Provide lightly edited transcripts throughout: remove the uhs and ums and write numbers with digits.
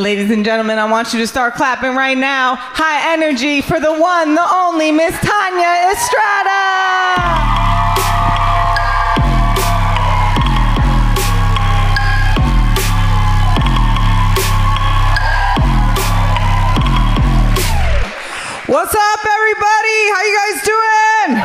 Ladies and gentlemen, I want you to start clapping right now. High energy for the one, the only Miss Tania Estrada. What's up, everybody? How you guys doing?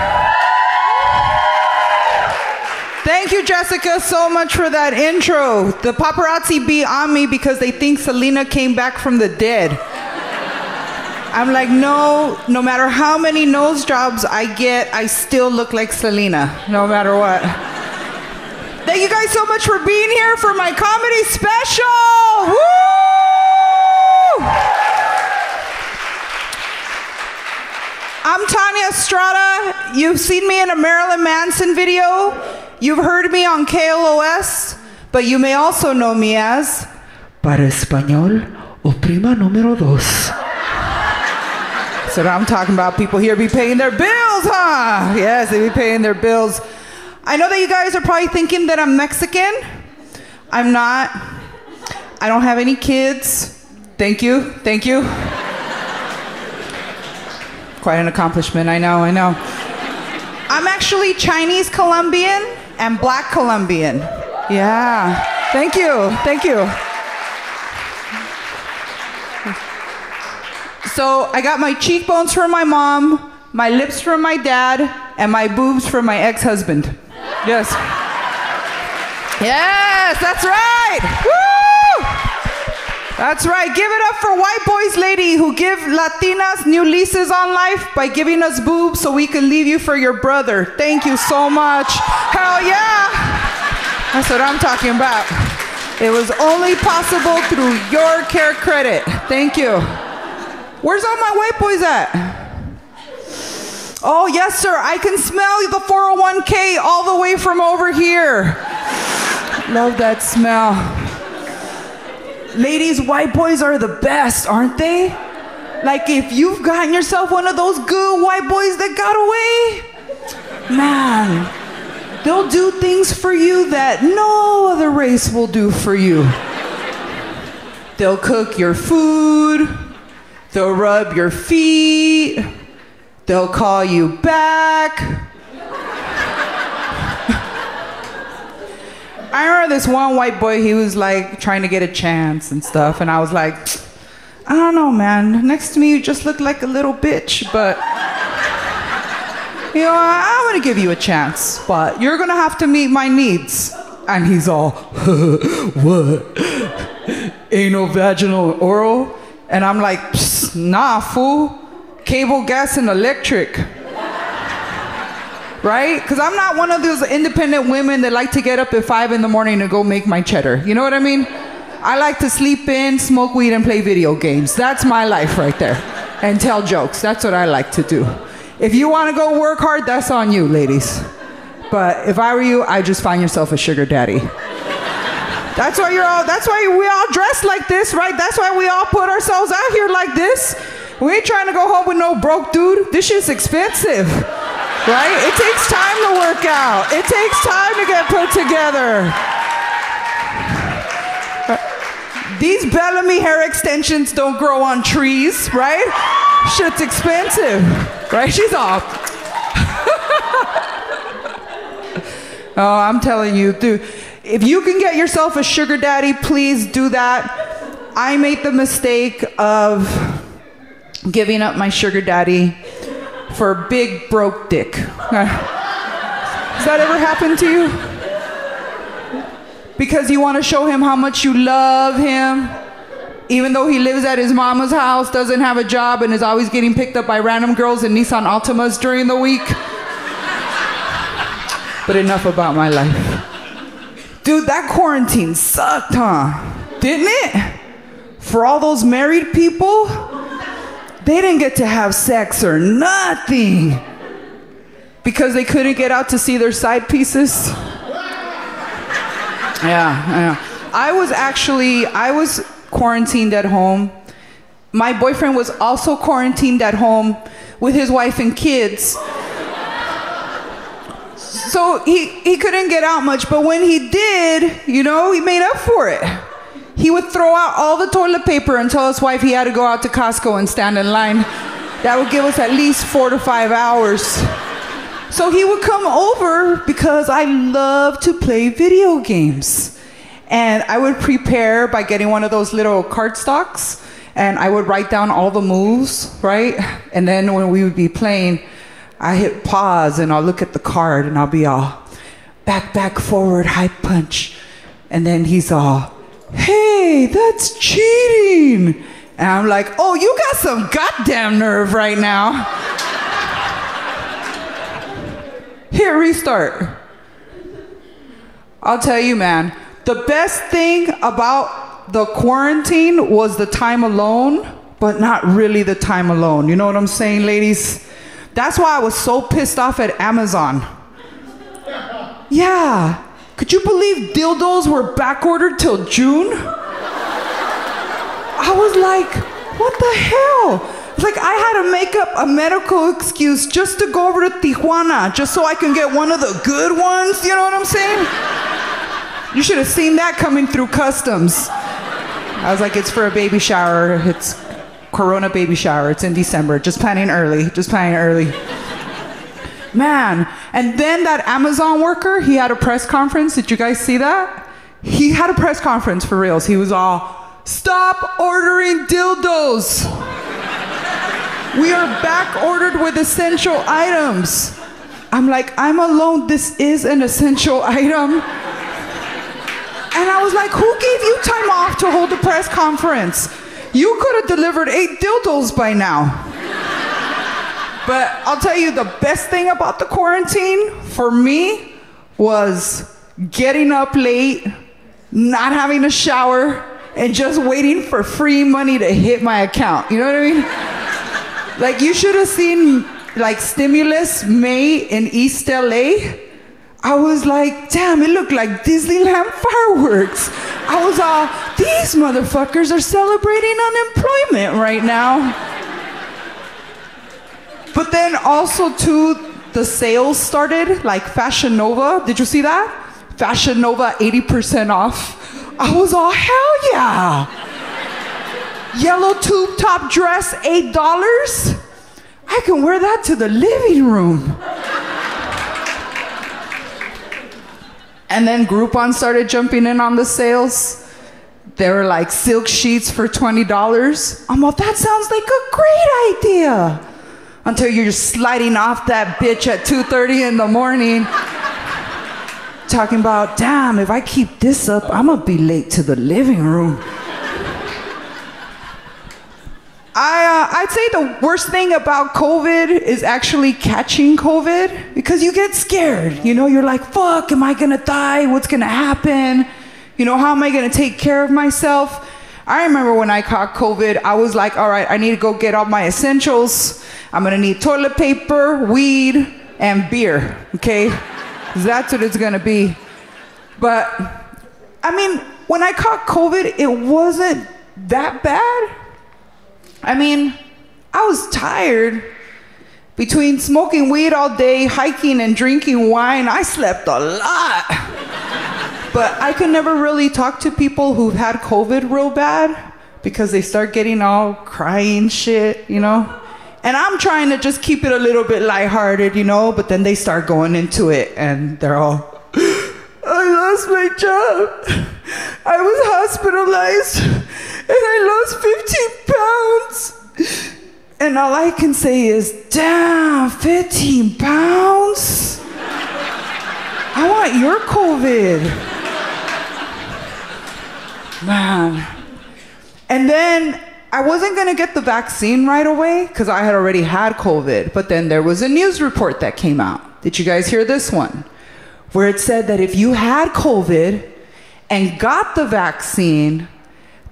Thank you, Jessica, so much for that intro. The paparazzi be on me because they think Selena came back from the dead. I'm like, no matter how many nose jobs I get, I still look like Selena, no matter what. Thank you guys so much for being here for my comedy special. Woo! I'm Tania Estrada. You've seen me in a Marilyn Manson video. You've heard me on KLOS, but you may also know me as Para Español, oprima número dos. So I'm talking about people here be paying their bills, huh? Yes, they be paying their bills. I know that you guys are probably thinking that I'm Mexican. I'm not. I don't have any kids. Thank you. Quite an accomplishment, I know. I'm actually Chinese Colombian and Black Colombian. Yeah, thank you. So I got my cheekbones from my mom, my lips from my dad, and my boobs from my ex-husband. Yes, that's right. Woo! That's right. Give it up for white boys, lady, who give Latinas new leases on life by giving us boobs so we can leave you for your brother. Thank you so much. Hell yeah. That's what I'm talking about. It was only possible through your care credit. Thank you. Where's all my white boys at? Oh, yes, sir. I can smell the 401k all the way from over here. Love that smell. Ladies, white boys are the best, aren't they? Like if you've gotten yourself one of those good white boys that got away, man, they'll do things for you that no other race will do for you. They'll cook your food, they'll rub your feet, they'll call you back. I remember this one white boy, he was like trying to get a chance and stuff, and I was like, I don't know, man. Next to me, you just look like a little bitch, but you know, I'm gonna give you a chance, but you're gonna have to meet my needs. And he's all, what? Anal, vaginal, oral? And I'm like, nah, fool. Cable, gas, and electric. Right? Because I'm not one of those independent women that like to get up at 5 in the morning to go make my cheddar. You know what I mean? I like to sleep in, smoke weed, and play video games. That's my life right there. And tell jokes. That's what I like to do. If you want to go work hard, that's on you, ladies. But if I were you, I'd just find yourself a sugar daddy. That's why we all dress like this, right? That's why we all put ourselves out here like this. We ain't trying to go home with no broke dude. This shit's expensive. Right? It takes time to work out. It takes time to get put together. These Bellamy hair extensions don't grow on trees, right? Shit's expensive, right? She's off. Oh, I'm telling you, dude. If you can get yourself a sugar daddy, please do that. I made the mistake of giving up my sugar daddy for a big broke dick. Has that ever happened to you? Because you want to show him how much you love him, even though he lives at his mama's house, doesn't have a job, and is always getting picked up by random girls in Nissan Altimas during the week. But enough about my life. Dude, that quarantine sucked, huh? Didn't it? For all those married people, they didn't get to have sex or nothing because they couldn't get out to see their side pieces. Yeah. I was quarantined at home. My boyfriend was also quarantined at home with his wife and kids. So he couldn't get out much, but when he did, you know, he made up for it. He would throw out all the toilet paper and tell his wife he had to go out to Costco and stand in line. That would give us at least 4 to 5 hours. So he would come over because I love to play video games. And I would prepare by getting one of those little cardstocks, and I would write down all the moves, right? And then when we would be playing, I hit pause and I'll look at the card and I'll be all back, forward, high punch. And then he's all, hey, that's cheating. And I'm like, oh, you got some goddamn nerve right now. Here, restart. I'll tell you, man, the best thing about the quarantine was the time alone, but not really the time alone. You know what I'm saying, ladies? That's why I was so pissed off at Amazon. Yeah. Could you believe dildos were back ordered till June? I was like, what the hell? It's like I had to make up a medical excuse just to go over to Tijuana, just so I can get one of the good ones. You know what I'm saying? You should have seen that coming through customs. I was like, it's for a baby shower. It's Corona baby shower. It's in December. Just planning early. Man, and then that Amazon worker, he had a press conference. Did you guys see that? He had a press conference for reals. He was all, stop ordering dildos. We are back ordered with essential items. I'm like, I'm alone. This is an essential item. And I was like, who gave you time off to hold a press conference? You could have delivered 8 dildos by now. But I'll tell you, the best thing about the quarantine for me was getting up late, not having a shower, and just waiting for free money to hit my account. You know what I mean? Like, you should have seen, like, Stimulus May in East LA. I was like, damn, it looked like Disneyland fireworks. I was all, these motherfuckers are celebrating unemployment right now. But then also, too, the sales started, like Fashion Nova. Did you see that? Fashion Nova, 80% off. I was all, hell yeah. Yellow tube top dress, $8. I can wear that to the living room. And then Groupon started jumping in on the sales. They were like silk sheets for $20. I'm all, that sounds like a great idea. Until you're just sliding off that bitch at 2:30 in the morning. Talking about, damn, if I keep this up, I'm gonna be late to the living room. I'd say the worst thing about COVID is actually catching COVID, because you get scared. You know, you're like, fuck, am I gonna die? What's gonna happen? You know, how am I gonna take care of myself? I remember when I caught COVID, I was like, all right, I need to go get all my essentials. I'm gonna need toilet paper, weed, and beer, okay? 'Cause that's what it's gonna be. But, I mean, when I caught COVID, it wasn't that bad. I mean, I was tired. Between smoking weed all day, hiking, and drinking wine, I slept a lot. But I could never really talk to people who've had COVID real bad, because they start getting all crying shit, you know? And I'm trying to just keep it a little bit lighthearted, you know? But then they start going into it, and they're all, I lost my job. I was hospitalized, and I lost 15 pounds. And all I can say is, damn, 15 pounds? I want your COVID. Man. And then I wasn't gonna get the vaccine right away because I had already had COVID. But then there was a news report that came out. Did you guys hear this one? Where it said that if you had COVID and got the vaccine,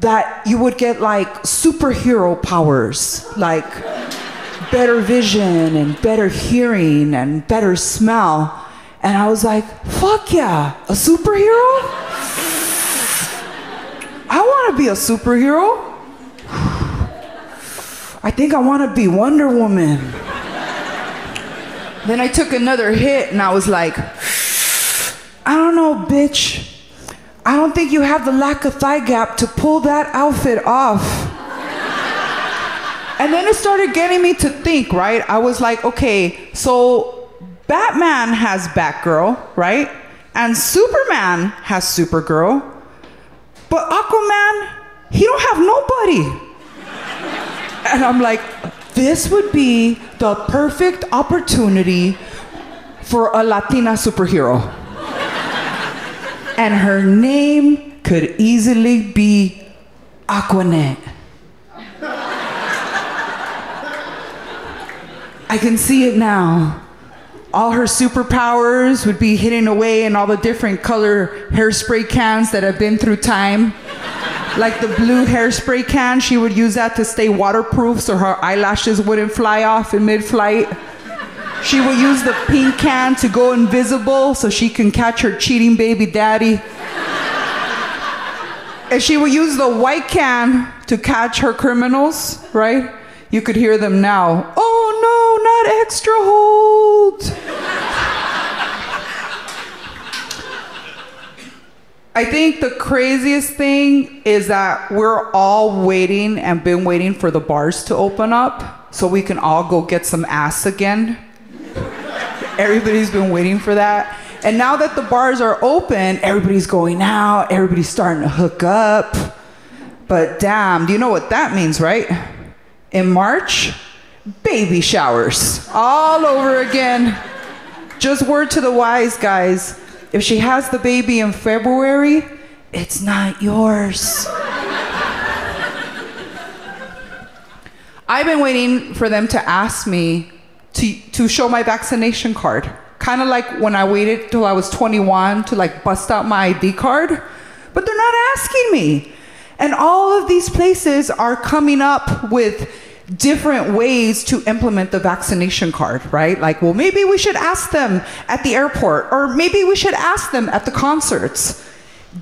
that you would get like superhero powers, like better vision and better hearing and better smell. And I was like, fuck yeah, a superhero? I want to be a superhero. I think I want to be Wonder Woman. Then I took another hit and I was like, I don't know, bitch. I don't think you have the lack of thigh gap to pull that outfit off. And then it started getting me to think, right? I was like, okay, so Batman has Batgirl, right? And Superman has Supergirl. But Aquaman, he don't have nobody. And I'm like, this would be the perfect opportunity for a Latina superhero. And her name could easily be Aquanet. I can see it now. All her superpowers would be hidden away in all the different color hairspray cans that have been through time. Like the blue hairspray can, she would use that to stay waterproof so her eyelashes wouldn't fly off in mid-flight. She would use the pink can to go invisible so she can catch her cheating baby daddy. And she would use the white can to catch her criminals, right? You could hear them now. Oh no, not extra hold. I think the craziest thing is that we're all waiting and been waiting for the bars to open up so we can all go get some ass again. Everybody's been waiting for that. And now that the bars are open, everybody's going out, everybody's starting to hook up. But damn, do you know what that means, right? In March, baby showers all over again. Just word to the wise, guys. If she has the baby in February, it's not yours. I've been waiting for them to ask me to show my vaccination card. Kind of like when I waited till I was 21 to like bust out my ID card. But they're not asking me. And all of these places are coming up with different ways to implement the vaccination card, right? Like, well, maybe we should ask them at the airport, or maybe we should ask them at the concerts.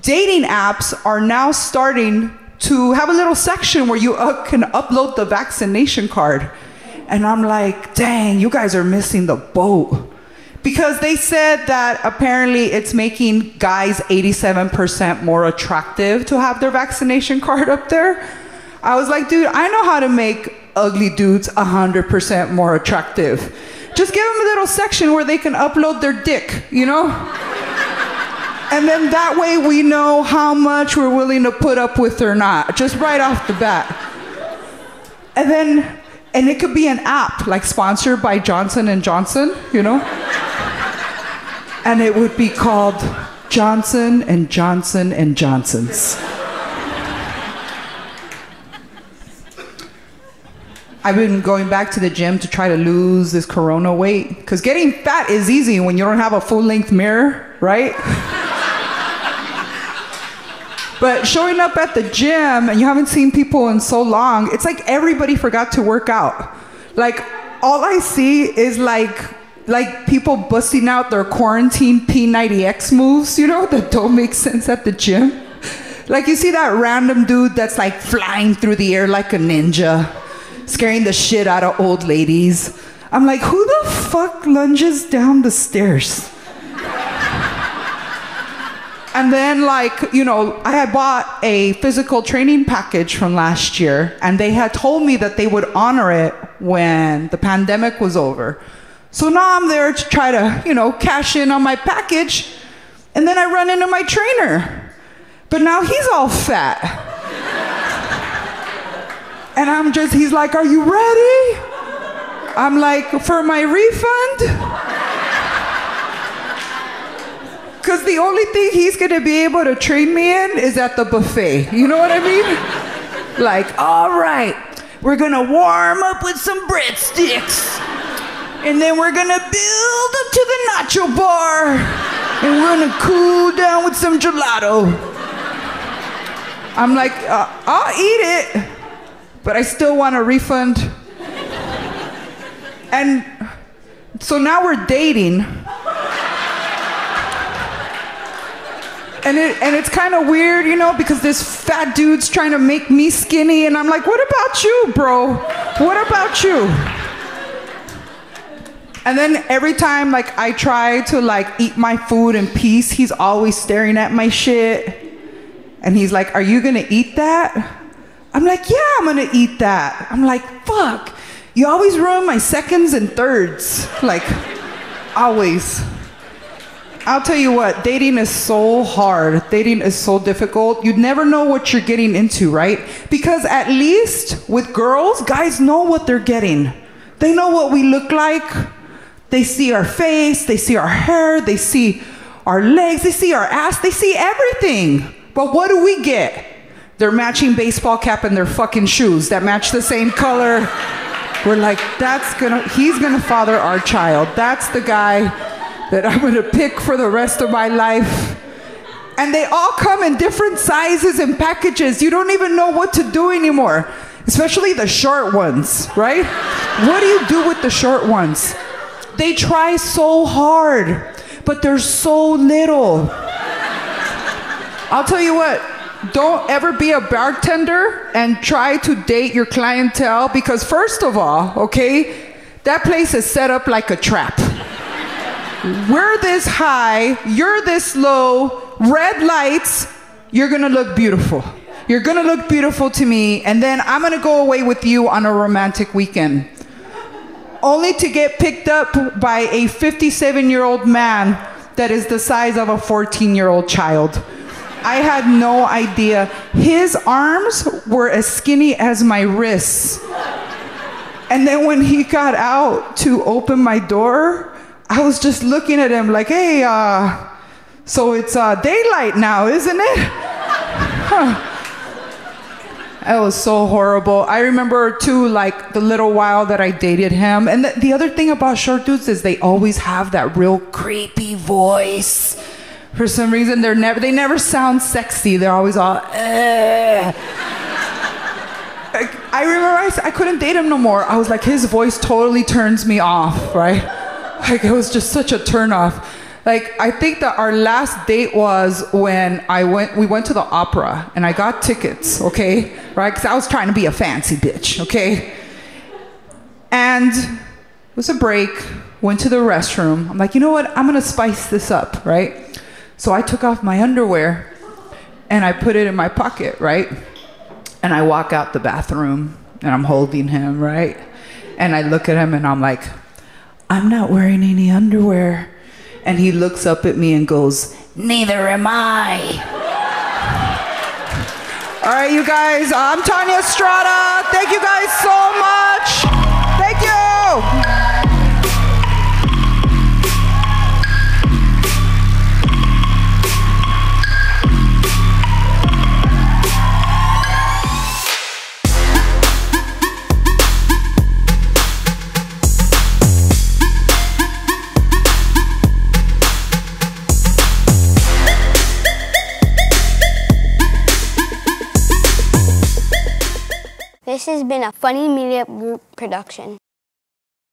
Dating apps are now starting to have a little section where you can upload the vaccination card. And I'm like, dang, you guys are missing the boat. Because they said that apparently it's making guys 87% more attractive to have their vaccination card up there. I was like, dude, I know how to make ugly dudes 100% more attractive. Just give them a little section where they can upload their dick, you know? And then that way we know how much we're willing to put up with or not, just right off the bat. And it could be an app, like sponsored by Johnson & Johnson, you know? And it would be called Johnson & Johnson & Johnson's. I've been going back to the gym to try to lose this corona weight. Because getting fat is easy when you don't have a full-length mirror, right? But showing up at the gym and you haven't seen people in so long, it's like everybody forgot to work out. Like, all I see is like people busting out their quarantine P90X moves, you know, that don't make sense at the gym. Like, you see that random dude that's like flying through the air like a ninja, scaring the shit out of old ladies. I'm like, who the fuck lunges down the stairs? And then, like, you know, I had bought a physical training package from last year, and they had told me that they would honor it when the pandemic was over. So now I'm there to try to, you know, cash in on my package, and then I run into my trainer. But now he's all fat. And he's like, are you ready? I'm like, for my refund? Because the only thing he's gonna be able to train me in is at the buffet. You know what I mean? Like, all right, we're gonna warm up with some breadsticks. And then we're gonna build up to the nacho bar. And we're gonna cool down with some gelato. I'm like, I'll eat it, but I still want a refund. And so now we're dating. And it's kind of weird, you know, because this fat dude's trying to make me skinny, and I'm like, what about you, bro? What about you? And then every time, like, I try to, like, eat my food in peace, he's always staring at my shit. And he's like, are you gonna eat that? I'm like, yeah, I'm gonna eat that. I'm like, fuck, you always ruin my seconds and thirds. Like, always. I'll tell you what, dating is so hard. Dating is so difficult. You never know what you're getting into, right? Because at least with girls, guys know what they're getting. They know what we look like. They see our face, they see our hair, they see our legs, they see our ass, they see everything. But what do we get? Their matching baseball cap and their fucking shoes that match the same color. We're like, he's gonna father our child. That's the guy that I'm gonna pick for the rest of my life. And they all come in different sizes and packages. You don't even know what to do anymore. Especially the short ones, right? What do you do with the short ones? They try so hard, but they're so little. I'll tell you what, don't ever be a bartender and try to date your clientele, because first of all, okay, that place is set up like a trap. We're this high, you're this low, red lights, you're gonna look beautiful. You're gonna look beautiful to me, and then I'm gonna go away with you on a romantic weekend. Only to get picked up by a 57-year-old man that is the size of a 14-year-old child. I had no idea. His arms were as skinny as my wrists. And then when he got out to open my door, I was just looking at him like, hey, so it's daylight now, isn't it? Huh. It was so horrible. I remember too, like the little while that I dated him. And the other thing about short dudes is they always have that real creepy voice. For some reason, they never sound sexy. They're always all, I remember I couldn't date him no more. I was like, his voice totally turns me off, right? Like, it was just such a turn off. Like, I think that our last date was when we went to the opera and I got tickets, okay? Right? Because I was trying to be a fancy bitch, okay? And it was a break, went to the restroom. I'm like, you know what? I'm gonna spice this up, right? So I took off my underwear and I put it in my pocket, right? And I walk out the bathroom and I'm holding him, right? And I look at him and I'm like, I'm not wearing any underwear. And he looks up at me and goes, neither am I. All right, you guys, I'm Tania Estrada. Thank you guys so much. Thank you. This has been a Funny Media Group production.